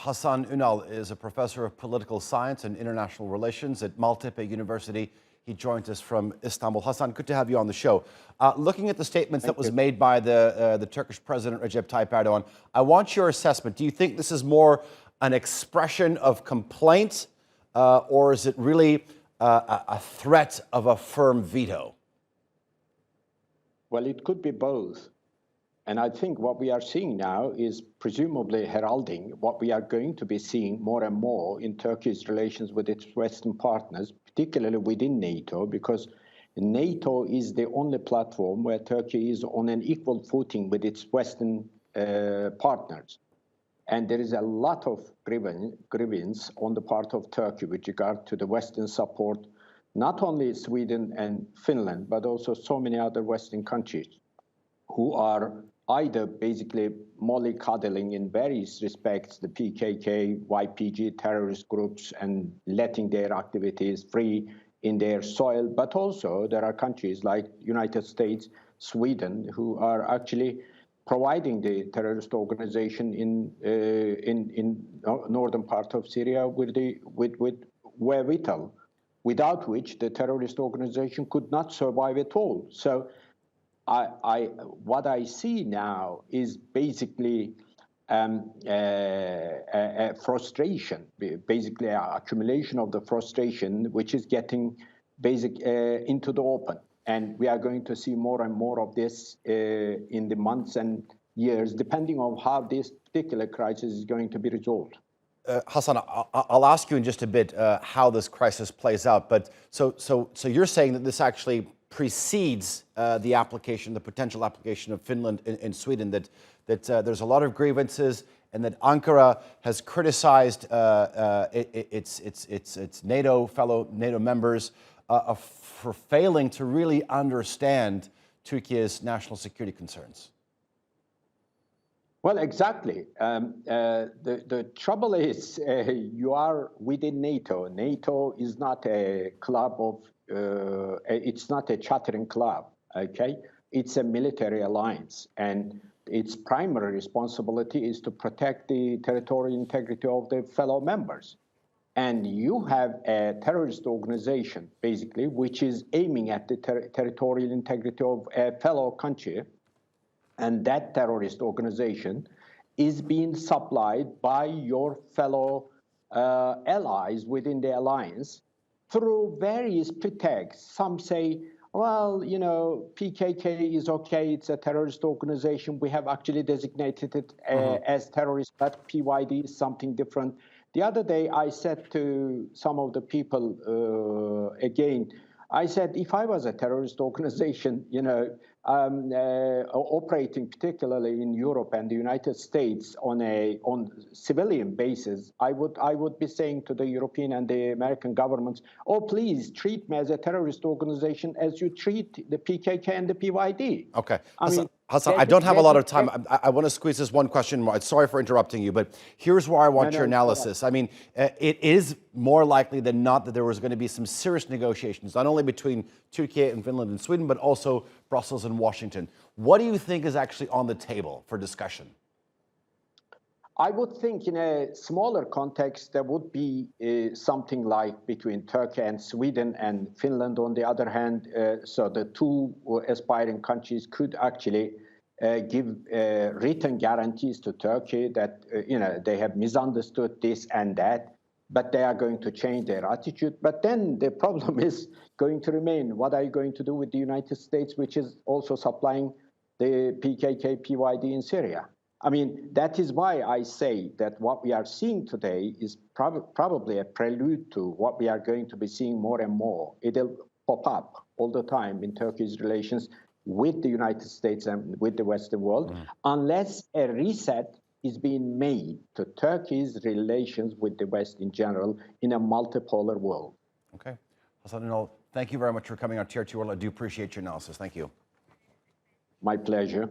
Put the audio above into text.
Hasan Unal is a professor of political science and international relations at Maltepe University. He joins us from Istanbul. Hasan, good to have you on the show. Looking at the statements that was made by the Turkish President Recep Tayyip Erdogan, I want your assessment. Do you think this is more an expression of complaint, or is it really a threat of a firm veto? Well, it could be both. And I think what we are seeing now is presumably heralding what we are going to be seeing more and more in Turkey's relations with its Western partners, particularly within NATO, because NATO is the only platform where Turkey is on an equal footing with its Western partners. And there is a lot of grievance on the part of Turkey with regard to the Western support, not only Sweden and Finland, but also so many other Western countries who are either basically mollycoddling in various respects the PKK, YPG terrorist groups and letting their activities free in their soil. But also there are countries like United States, Sweden, who are actually providing the terrorist organization in northern part of Syria with wherewithal, without which the terrorist organization could not survive at all. So what I see now is basically a frustration, basically an accumulation of the frustration, which is getting into the open. And we are going to see more and more of this in the months and years, depending on how this particular crisis is going to be resolved. Hasan, I'll ask you in just a bit how this crisis plays out. But so you're saying that this actually precedes the potential application of Finland and Sweden, that there's a lot of grievances, and that Ankara has criticized its fellow NATO members for failing to really understand Turkey's national security concerns. Well, exactly. The trouble is you are within NATO. NATO is not a club of, it's not a chattering club, okay? It's a military alliance, and its primary responsibility is to protect the territorial integrity of the fellow members. And you have a terrorist organization, basically, which is aiming at the territorial integrity of a fellow country. And that terrorist organization is being supplied by your fellow allies within the alliance through various pretexts. Some say, well, you know, PKK is okay, it's a terrorist organization. We have actually designated it as terrorist, but PYD is something different. The other day, I said to some of the people, again, I said, if I was a terrorist organization, you know, operating particularly in Europe and the United States on civilian basis, I would be saying to the European and the American governments, oh, please treat me as a terrorist organization as you treat the PKK and the PYD. Okay. Hasan, I don't have a lot of time. I want to squeeze this one question more. Sorry for interrupting you, but here's where I want your analysis. I mean, it is more likely than not that there was going to be some serious negotiations, not only between Turkiye and Finland and Sweden, but also Brussels and Washington. What do you think is actually on the table for discussion? I would think in a smaller context, there would be something like between Turkey and Sweden and Finland, on the other hand. So the two aspiring countries could actually give written guarantees to Turkey that, you know, they have misunderstood this and that, but they are going to change their attitude. But then the problem is going to remain. What are you going to do with the United States, which is also supplying the PKK, PYD in Syria? I mean, that is why I say that what we are seeing today is probably a prelude to what we are going to be seeing more and more. It'll pop up all the time in Turkey's relations with the United States and with the Western world, unless a reset is being made to Turkey's relations with the West in general in a multipolar world. Okay. Hasan Unal, thank you very much for coming on TRT World. I do appreciate your analysis. Thank you. My pleasure.